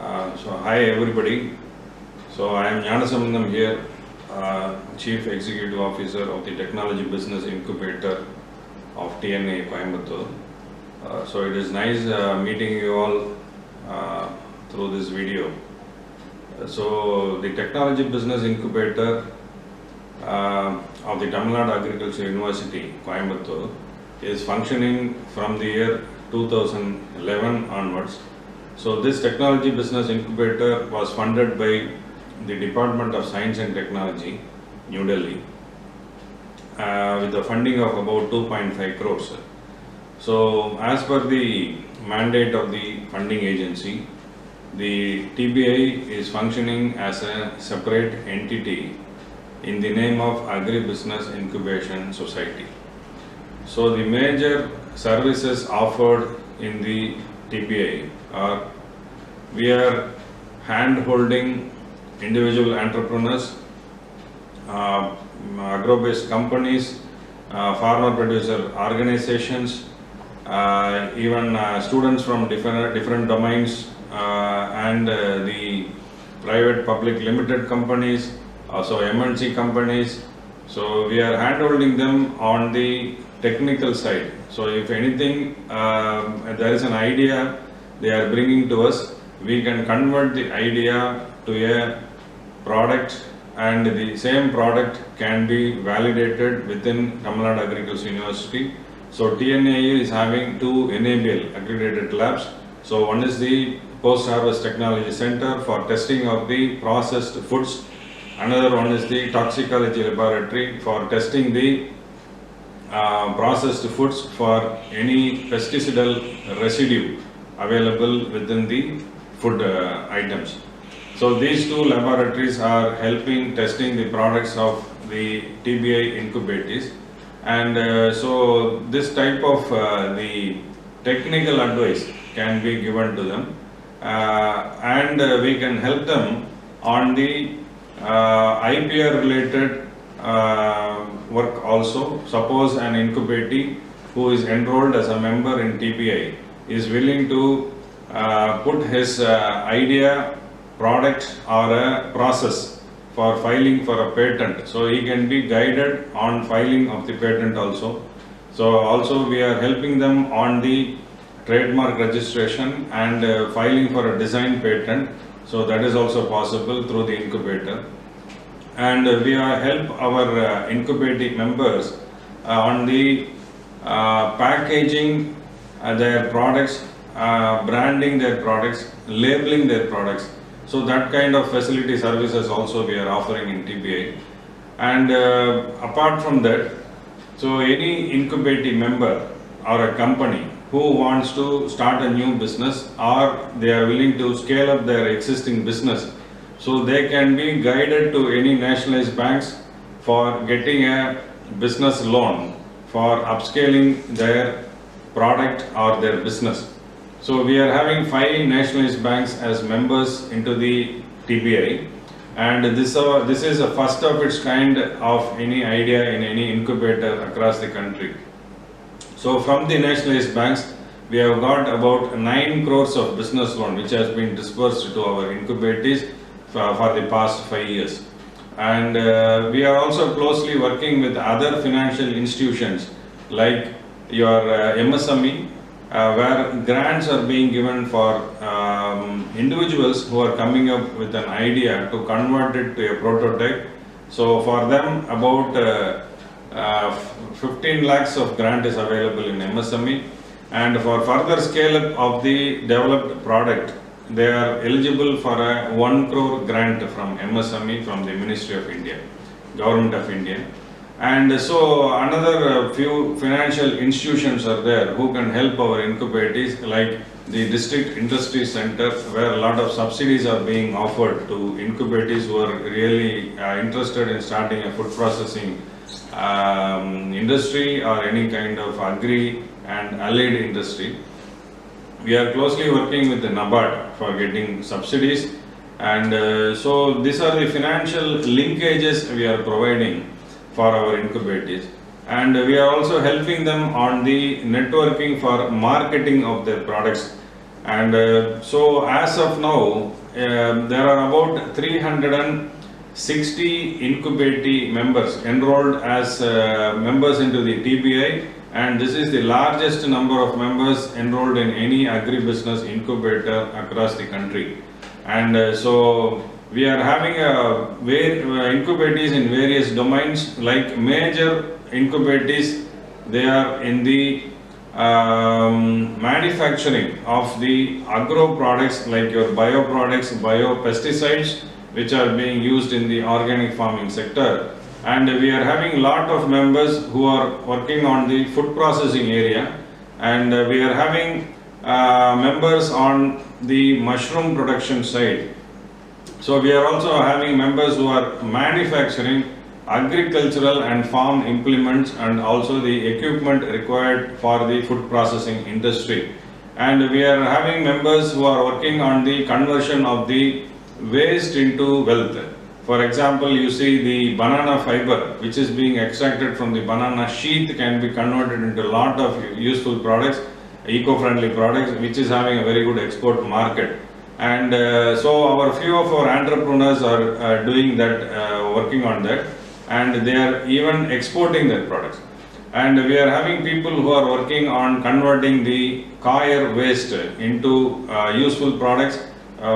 Hi everybody. So I am Gnanasambandam here, Chief Executive Officer of the Technology Business Incubator of TNA Coimbatore. So it is nice meeting you all through this video. So the Technology Business Incubator of the Tamil Nadu Agriculture University, Coimbatore, is functioning from the year 2011 onwards. So this Technology Business Incubator was funded by the Department of Science and Technology, New Delhi, with a funding of about 2.5 crores. So as per the mandate of the funding agency, the TBI is functioning as a separate entity in the name of Agribusiness Incubation Society. So the major services offered in the TBI are, we are hand-holding individual entrepreneurs, agro-based companies, farmer producer organizations, even students from different domains, and the private public limited companies, also MNC companies. So we are hand-holding them on the technical side. So if anything, there is an idea they are bringing to us, we can convert the idea to a product, and the same product can be validated within Tamil Nadu Agriculture University. So TNAU is having two NABL accredited labs. So one is the Post-Harvest Technology Center for testing of the processed foods. Another one is the Toxicology Laboratory for testing the processed foods for any pesticidal residue available within the food items. So these two laboratories are helping testing the products of the TBI incubators, and so this type of the technical advice can be given to them, and we can help them on the IPR related work also. Suppose an incubatee who is enrolled as a member in TBI is willing to put his idea, product or a process for filing for a patent. So he can be guided on filing of the patent also. So also we are helping them on the trademark registration and filing for a design patent. So that is also possible through the incubator. And we help our incubating members on the packaging their products, branding their products, labeling their products. So that kind of facility services also we are offering in TBI. And apart from that, so any incubating member or a company who wants to start a new business, or they are willing to scale up their existing business, so they can be guided to any nationalized banks for getting a business loan for upscaling their product or their business. So we are having 5 nationalized banks as members into the TBI, and this is a first of its kind of any idea in any incubator across the country. So from the nationalized banks, we have got about 9 crores of business loan which has been disbursed to our incubators for the past 5 years. And we are also closely working with other financial institutions like your MSME, where grants are being given for individuals who are coming up with an idea to convert it to a prototype. So for them about 15 lakhs of grant is available in MSME, and for further scale up of the developed product, they are eligible for a 1 crore grant from MSME from the Ministry of India, Government of India. And so another few financial institutions are there who can help our incubators, like the District Industry Center, where a lot of subsidies are being offered to incubators who are really interested in starting a food processing industry or any kind of agri and allied industry. We are closely working with the NABARD for getting subsidies, and so these are the financial linkages we are providing for our incubators. And we are also helping them on the networking for marketing of their products And so as of now, there are about 360 incubating members enrolled as members into the TBI, and this is the largest number of members enrolled in any agribusiness incubator across the country. And so we are having incubatees in various domains, like major incubatees. They are in the manufacturing of the agro products like your bio products, bio pesticides, which are being used in the organic farming sector. And we are having a lot of members who are working on the food processing area, and we are having members on the mushroom production side. So we are also having members who are manufacturing agricultural and farm implements and also the equipment required for the food processing industry. And we are having members who are working on the conversion of the waste into wealth. For example, you see the banana fiber, which is being extracted from the banana sheath, can be converted into a lot of useful products, eco-friendly products, which is having a very good export market. And so our few of our entrepreneurs are doing that, working on that, and they are even exporting their products. And we are having people who are working on converting the coir waste into useful products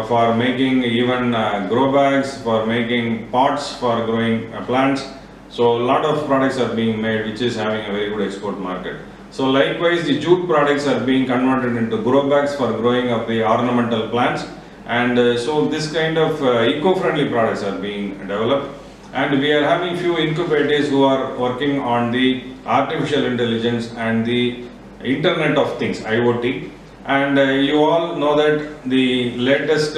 for making even grow bags, for making pots for growing plants. So a lot of products are being made, which is having a very good export market. So likewise, the jute products are being converted into grow bags for growing of the ornamental plants. And so this kind of eco-friendly products are being developed. And we are having few incubators who are working on the artificial intelligence and the Internet of Things, IoT. And you all know that the latest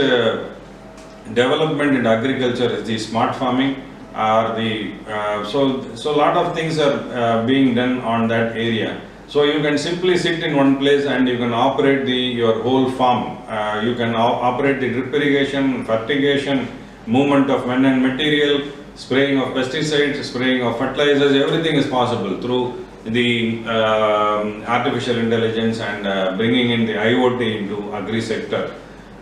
development in agriculture is the smart farming. So a lot of things are being done on that area. So you can simply sit in one place and you can operate your whole farm. You can operate the drip irrigation, fertigation, movement of men and material, spraying of pesticides, spraying of fertilizers. Everything is possible through the artificial intelligence and bringing in the IoT into agri sector.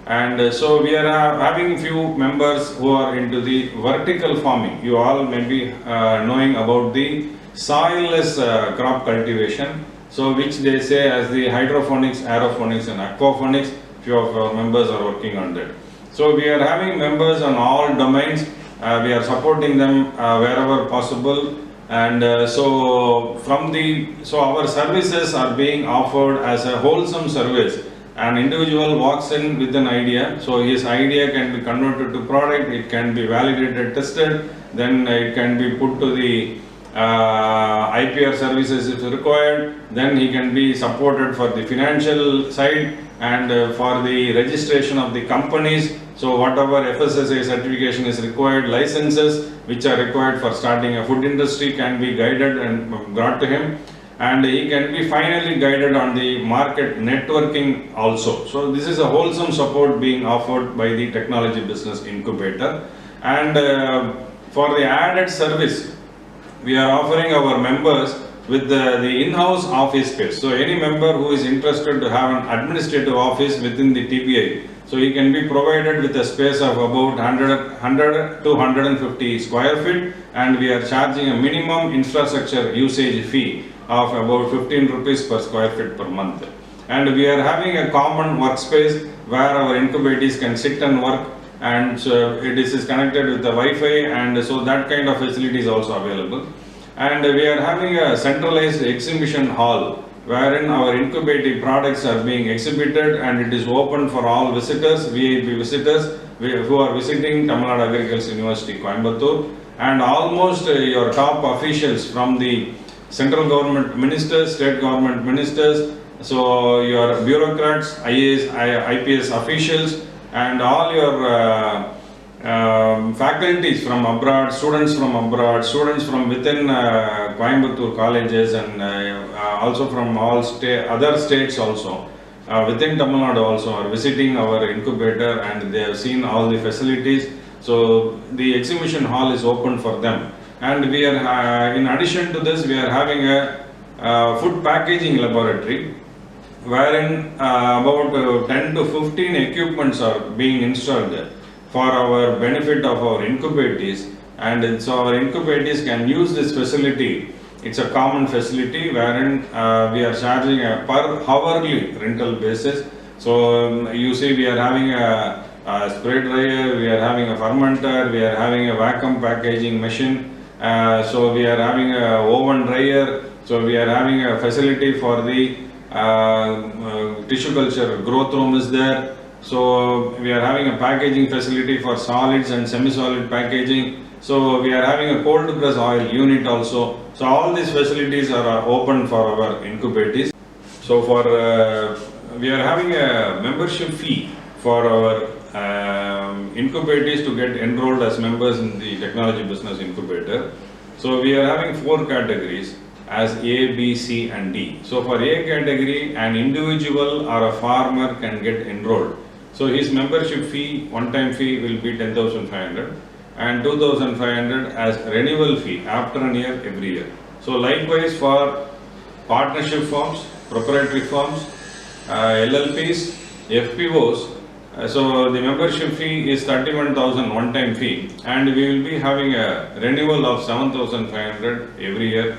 And so we are having few members who are into the vertical farming. You all may be knowing about the soilless crop cultivation, so which they say as the hydroponics, aeroponics and aquaponics. Few of our members are working on that. So we are having members on all domains. We are supporting them wherever possible. And so our services are being offered as a wholesome service. An individual walks in with an idea, so his idea can be converted to product, it can be validated, tested, then it can be put to the IPR services if required, then he can be supported for the financial side and for the registration of the companies. So whatever FSSAI certification is required, licenses which are required for starting a food industry can be guided and brought to him. And he can be finally guided on the market networking also. So this is a wholesome support being offered by the Technology Business Incubator. And for the added service, we are offering our members with the in-house office space. So any member who is interested to have an administrative office within the TBI, so he can be provided with a space of about 100 to 150 square feet, and we are charging a minimum infrastructure usage fee of about 15 rupees per square feet per month. And we are having a common workspace where our incubators can sit and work, and so it is connected with the Wi-Fi, and so that kind of facility is also available. And we are having a centralized exhibition hall wherein our incubating products are being exhibited, and it is open for all visitors, VIP visitors who are visiting Tamil Nadu Agriculture University, Coimbatore, and almost your top officials from the central government ministers, state government ministers, so your bureaucrats, IAS, IPS officials, and all your faculties from abroad, students from within Coimbatore colleges, and also from all other states also, within Tamil Nadu also are visiting our incubator, and they have seen all the facilities. So the exhibition hall is open for them. And we are, in addition to this, we are having a food packaging laboratory. wherein about 10 to 15 equipments are being installed there for our benefit of our incubators, and so our incubators can use this facility. It's a common facility wherein we are charging a per hourly rental basis. So you see, we are having a spray dryer, we are having a fermenter, we are having a vacuum packaging machine, so we are having a oven dryer, so we are having a facility for the tissue culture growth room is there. So we are having a packaging facility for solids and semi-solid packaging. So we are having a cold press oil unit also. So all these facilities are open for our incubators. So for we are having a membership fee for our incubators to get enrolled as members in the technology business incubator. So we are having 4 categories as A, B, C and D. So for A category, an individual or a farmer can get enrolled. So his membership fee, one-time fee will be 10,500 and 2,500 as renewal fee after a year every year. So likewise for partnership firms, proprietary firms, LLPs, FPOs, so the membership fee is 31,000 one-time fee, and we will be having a renewal of 7,500 every year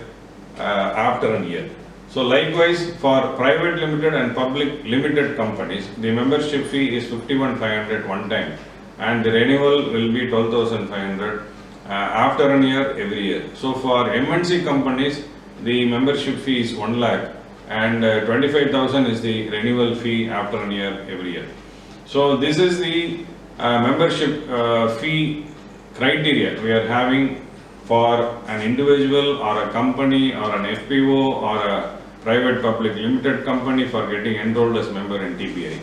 after a year. So likewise for private limited and public limited companies, the membership fee is 51,500 one time, and the renewal will be 12,500 after a year every year. So for MNC companies, the membership fee is 1 lakh and 25,000 is the renewal fee after a year every year. So this is the membership fee criteria we are having for an individual or a company or an FPO or a private public limited company for getting enrolled as member in TBI.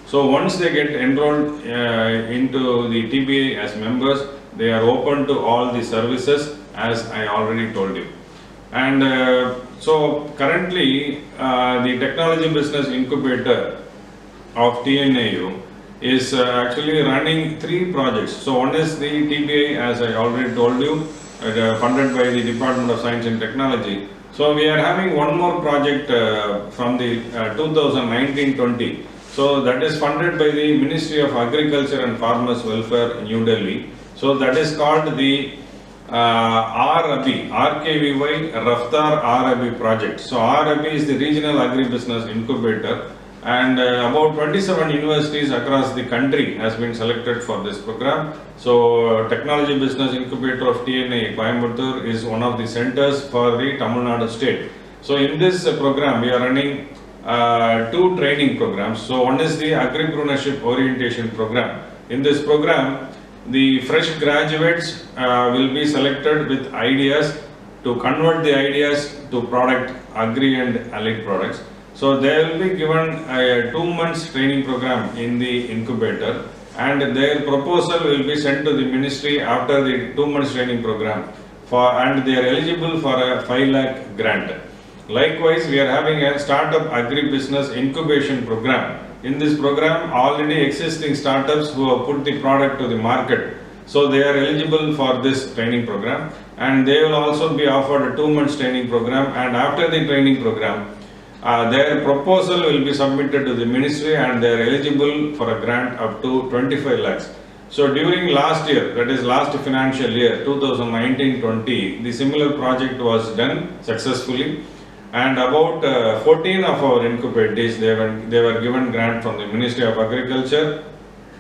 So once they get enrolled into the TBI as members, they are open to all the services as I already told you. And so currently the technology business incubator of TNAU is actually running 3 projects. So one is the TBI, as I already told you, funded by the Department of Science and Technology. So we are having one more project from the 2019-20. So that is funded by the Ministry of Agriculture and Farmers Welfare, New Delhi. So that is called the RKVY Raftar RAB project. So RAB is the Regional Agribusiness Incubator, and about 27 universities across the country has been selected for this program. So Technology Business Incubator of TNA Coimbatore is one of the centers for the Tamil Nadu state. So in this program we are running 2 training programs. So one is the Agripreneurship Orientation Program. In this program, the fresh graduates will be selected with ideas to convert the ideas to product, agri and allied products. So they will be given a 2 months training program in the incubator, and their proposal will be sent to the ministry after the 2 months training program, and they are eligible for a 5 lakh grant. Likewise, we are having a startup agri-business incubation program. In this program, already existing startups who have put the product to the market, so they are eligible for this training program, and they will also be offered a 2 months training program, and after the training program, their proposal will be submitted to the ministry and they are eligible for a grant up to 25 lakhs. So during last year, that is last financial year 2019-20, the similar project was done successfully, and about 14 of our incubators, they were given grant from the Ministry of Agriculture.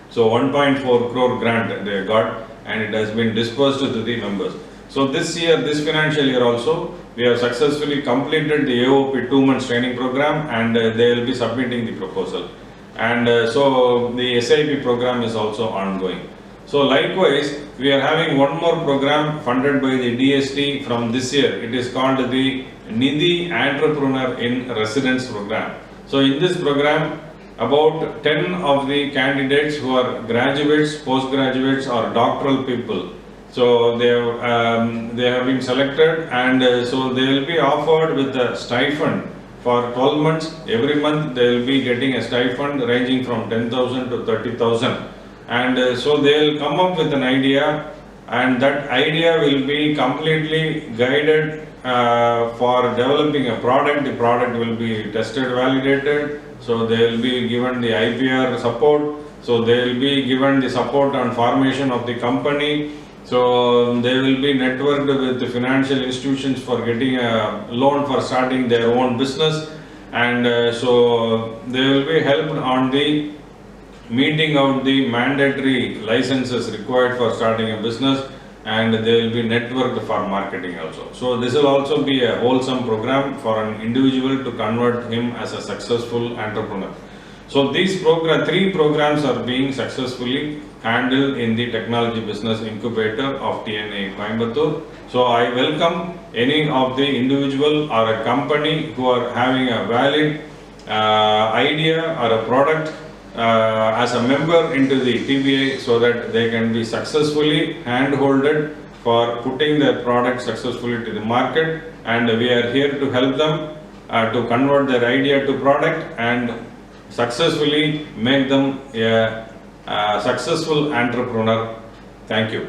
So 1.4 crore grant they got, and it has been dispersed to the members. So this year, this financial year also, we have successfully completed the AOP 2 months training program, and they will be submitting the proposal. And so the SIP program is also ongoing. So likewise, we are having one more program funded by the DST from this year. It is called the Nidhi Entrepreneur in Residence program. So in this program, about 10 of the candidates who are graduates, postgraduates or doctoral people, so they have been selected, and so they will be offered with a stipend for 12 months. Every month they will be getting a stipend ranging from 10,000 to 30,000, and so they will come up with an idea, and that idea will be completely guided for developing a product. The product will be tested, validated, So they will be given the IPR support. So they will be given the support on formation of the company. So they will be networked with the financial institutions for getting a loan for starting their own business, and so they will be helped on the meeting out the mandatory licenses required for starting a business, and they will be networked for marketing also. So this will also be a wholesome program for an individual to convert him as a successful entrepreneur. So these three programs are being successfully handled in the Technology Business Incubator of TNA Coimbatore. So I welcome any of the individual or a company who are having a valid idea or a product as a member into the TBI, so that they can be successfully hand-holded for putting their product successfully to the market, and we are here to help them to convert their idea to product and successfully make them a successful entrepreneur. Thank you.